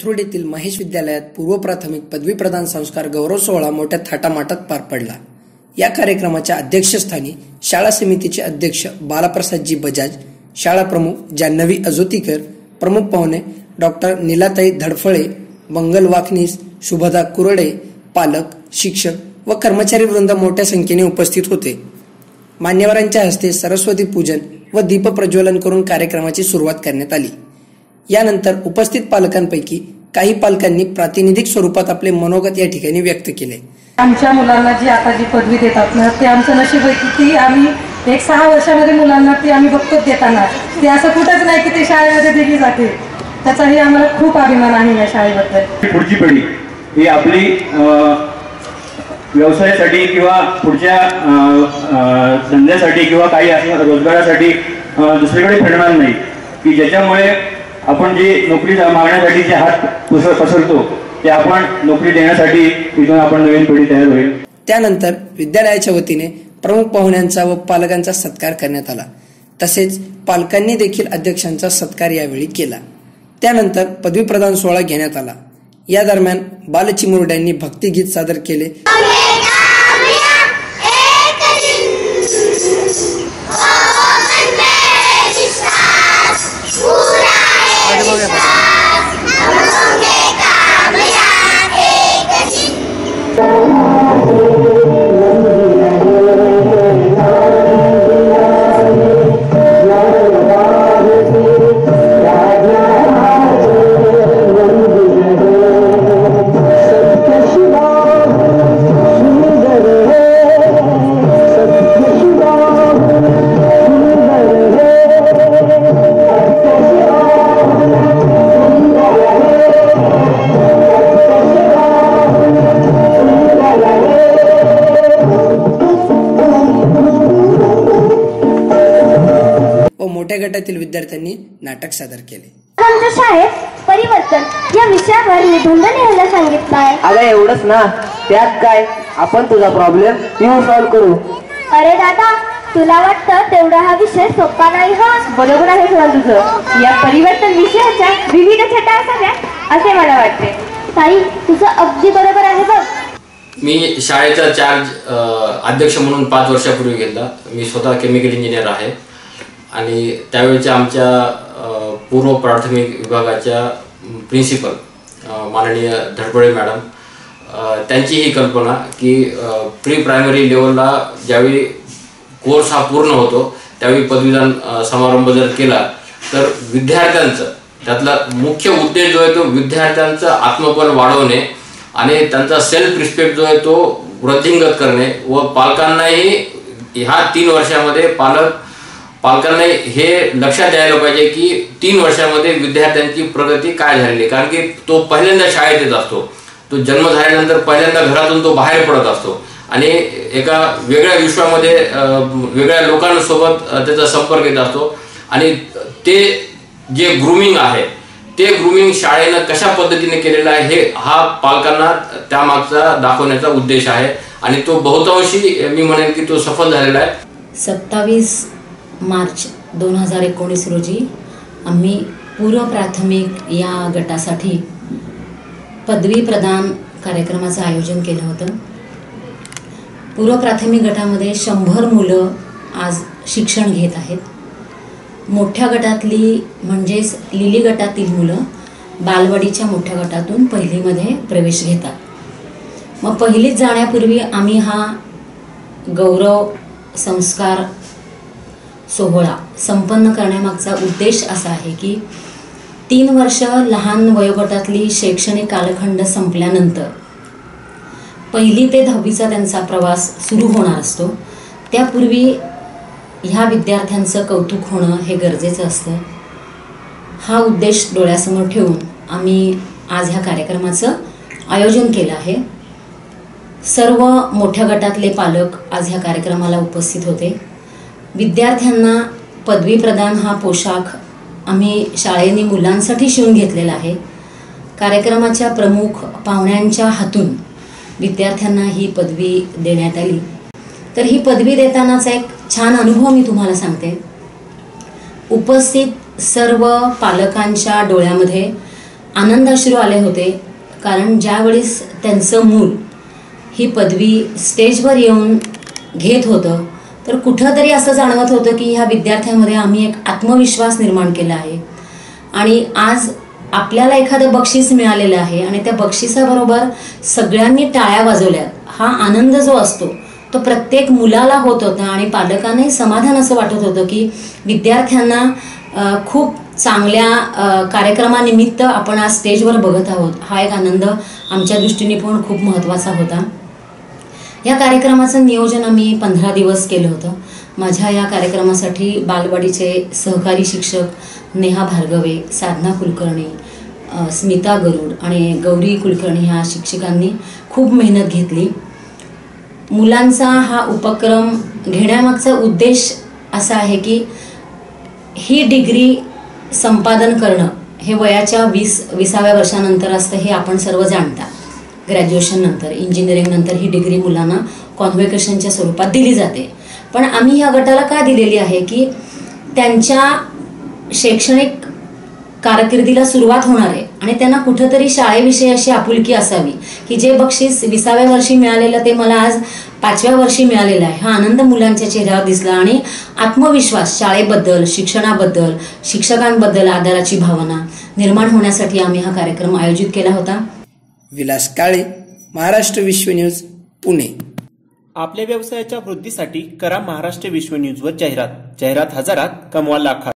कोथरूड येथील महेश विद्यालयात पूर्व प्राथमिक पदवी प्रदान संस्कार गौरव सोहळा मोठ्या थाटामाटात पार पडला। या कार्यक्रमाच्या अध्यक्षस्थानी शाळा समितीचे अध्यक्ष बालाप्रसादजी बजाज, शाळा प्रमुख जान्हवी अजोतीकर, प्रमुख पाहुणे डॉक्टर नीलाताई धडफळे, मंगल वाकनीस, शुभदा कुरडे, पालक, शिक्षक व कर्मचारी वृंद मोठ्या संख्येने उपस्थित होते। मान्यवरांच्या हस्ते सरस्वती पूजन व दीप प्रज्वलन करून कार्यक्रमाची सुरुवात करण्यात आली। यानंतर उपस्थित पालकांपैकी काही पालकांनी प्रातिनिधिक स्वरूपात आपले मनोगत या ठिकाणी व्यक्त केले। आमच्या मुलांना जी आता जी पदवी देतात ना, ते आमचं नशीब आहे की आम्ही 6 वर्षामध्ये मुलांना ती आम्ही बघतोच देताना, ते असं कुठंच नाही की ते शाळेमध्ये दिली जाते। त्याचाही आम्हाला खूप अभिमान आहे या शाळेबद्दल। पुढची पिढी ही आपली व्यवसायासाठी किंवा पुढच्या धंद्यासाठी किंवा काही रोजगारासाठी दुसरीकडे फिरणार नाही, की ज्याच्यामुळे आपण जी नोकरी मागण्यासाठी जे हात पसरतो ते आपण नोकरी देण्यासाठी तिथून आपण नवीन पिढी तयार होईल। त्यानंतर विद्यालयाच्या वतीने प्रमुख पाहुण्यांचा व पालकांचा सत्कार करण्यात आला। तसेच पालकांनी देखील अध्यक्षांचा सत्कार यावेळी केला। त्यानंतर पदवी प्रदान सोहळा घेण्यात आला। या दरम्यान बालचिमुरड्यांनी भक्तिगीत सादर केले। मोठ्या गटातील विद्यार्थ्यांनी नाटक सादर केले। आमच्या शाळेत परिवर्तन या विषयावर निबंध लिहायला सांगितलं आहे। अगं एवढंच ना, त्यात काय, आपण तुझा प्रॉब्लेम सॉल्व्ह करू। अरे दादा, तुला वाटतं तेवढा हा विषय सोपा नाही? हा बरोबर आहे तुझं। या परिवर्तन विषयाच्या विविध छटा असाव्यात असे मला वाटते। ताई, तुझं अगदी बरोबर आहे बघ। मी शाळेचा चार्ज अध्यक्ष म्हणून 5 वर्षापूर्वी घेतला। मी स्वतः केमिकल इंजिनियर आहे आणि त्यावेळेच्या आमच्या पूर्व प्राथमिक विभागाच्या प्रिन्सिपल माननीय धडपळे मॅडम, त्यांची ही कल्पना की प्री प्रायमरी लेवलला ज्यावेळी कोर्स हा पूर्ण होतो त्यावेळी पदवीदान समारंभ जर केला तर विद्यार्थ्यांचं त्यातला मुख्य उद्देश जो आहे तो विद्यार्थ्यांचं आत्मबल वाढवणे आणि त्यांचा सेल्फ रिस्पेक्ट जो आहे तो वृद्धिंगत करणे व पालकांनाही ह्या 3 वर्षामध्ये पालकांना हे लक्षात द्यायला पाहिजे की 3 वर्षामध्ये विद्यार्थ्यांची प्रगती काय झालेली, कारण की तो पहिल्यांदा शाळेत येत असतो, तो जन्म झाल्यानंतर पहिल्यांदा घरातून तो बाहेर पडत असतो आणि एका वेगळ्या विश्वामध्ये वेगळ्या लोकांसोबत त्याचा संपर्क येत असतो आणि ते जे ग्रूमिंग आहे ते ग्रूमिंग शाळेनं कशा पद्धतीने केलेलं आहे हा पालकांना त्यामागचा दाखवण्याचा उद्देश आहे आणि तो बहुतांशी मी म्हणेन की तो सफल झालेला आहे। 27 मार्च 2019 रोजी आम्ही पूर्व प्राथमिक या गटासाठी पदवी प्रदान कार्यक्रमाचं आयोजन केलं होतं। पूर्व प्राथमिक गटामध्ये 100 मुलं आज शिक्षण घेत आहेत। मोठ्या गटातली म्हणजेच लिली गटातील मुलं बालवाडीच्या मोठ्या गटातून पहिलीमध्ये प्रवेश घेतात। मग पहिलीत जाण्यापूर्वी आम्ही हा गौरव संस्कार सोहळा संपन्न करण्यामागचा उद्देश असा आहे की 3 वर्ष लहान वयोगटातली शैक्षणिक कालखंड संपल्यानंतर 1ली ते 10वीचा त्यांचा प्रवास सुरू होणार असतो। त्यापूर्वी ह्या विद्यार्थ्यांचं कौतुक होणं हे गरजेचं असतं। हा उद्देश डोळ्यासमोर ठेवून आम्ही आज ह्या कार्यक्रमाचं आयोजन केलं आहे। सर्व मोठ्या गटातले पालक आज ह्या कार्यक्रमाला उपस्थित होते। विद्यार्थ्यांना पदवी प्रदान हा पोशाख आम्ही शाळेने मुलांसाठी शिवून घेतलेला आहे। कार्यक्रमाच्या प्रमुख पाहुण्यांच्या हातून विद्यार्थ्यांना ही पदवी देण्यात आली। तर ही पदवी देतानाचा एक छान अनुभव मी तुम्हाला सांगते। उपस्थित सर्व पालकांच्या डोळ्यामध्ये आनंदाश्रू आले होते, कारण ज्यावेळेस त्यांचं मूल ही पदवी स्टेजवर येऊन घेत होतं तर कुठंतरी असं जाणवत होतं की ह्या विद्यार्थ्यांमध्ये आम्ही एक आत्मविश्वास निर्माण केला आहे आणि आज आपल्याला एखादं बक्षीस मिळालेलं आहे आणि त्या बक्षिसाबरोबर सगळ्यांनी टाळ्या वाजवल्यात. हा आनंद जो असतो तो प्रत्येक मुलाला होत होता आणि पालकांनाही समाधान असं वाटत होतं की विद्यार्थ्यांना खूप चांगल्या कार्यक्रमानिमित्त आपण आज स्टेजवर बघत आहोत. हा एक आनंद आमच्या दृष्टीने पण खूप महत्त्वाचा होता. या कार्यक्रमाचं नियोजन आम्ही 15 दिवस केलं होतं. माझ्या या कार्यक्रमासाठी बालवाडीचे सहकारी शिक्षक नेहा भार्गवे, साधना कुलकर्णी, स्मिता गरुड आणि गौरी कुलकर्णी ह्या शिक्षकांनी खूप मेहनत घेतली. मुलांचा हा उपक्रम घेण्यामागचा उद्देश असा आहे की ही डिग्री संपादन करणं हे वयाच्या 20व्या वर्षानंतर असतं, हे आपण सर्व जाणता. ग्रॅज्युएशन नंतर, इंजिनिअरिंग नंतर ही डिग्री मुलांना कॉन्व्होकेशनच्या स्वरूपात दिली जाते. पण आम्ही ह्या गटाला का दिलेली आहे की त्यांच्या शैक्षणिक कारकिर्दीला सुरुवात होणार आहे आणि त्यांना कुठंतरी शाळेविषयी अशी आपुलकी असावी की जे बक्षीस 20व्या वर्षी मिळालेलं ते मला आज 5व्या वर्षी मिळालेलं आहे. हा आनंद मुलांच्या चेहऱ्यावर दिसला आणि आत्मविश्वास शाळेबद्दल, शिक्षणाबद्दल, शिक्षकांबद्दल आदराची भावना निर्माण होण्यासाठी आम्ही हा कार्यक्रम आयोजित केला होता. विलास काळे, महाराष्ट्र विश्व न्यूज, पुणे. आपल्या व्यवसायाच्या वृद्धीसाठी करा महाराष्ट्र विश्व न्यूजवर जाहिरात. जाहिरात हजारात, कमवा लाखात.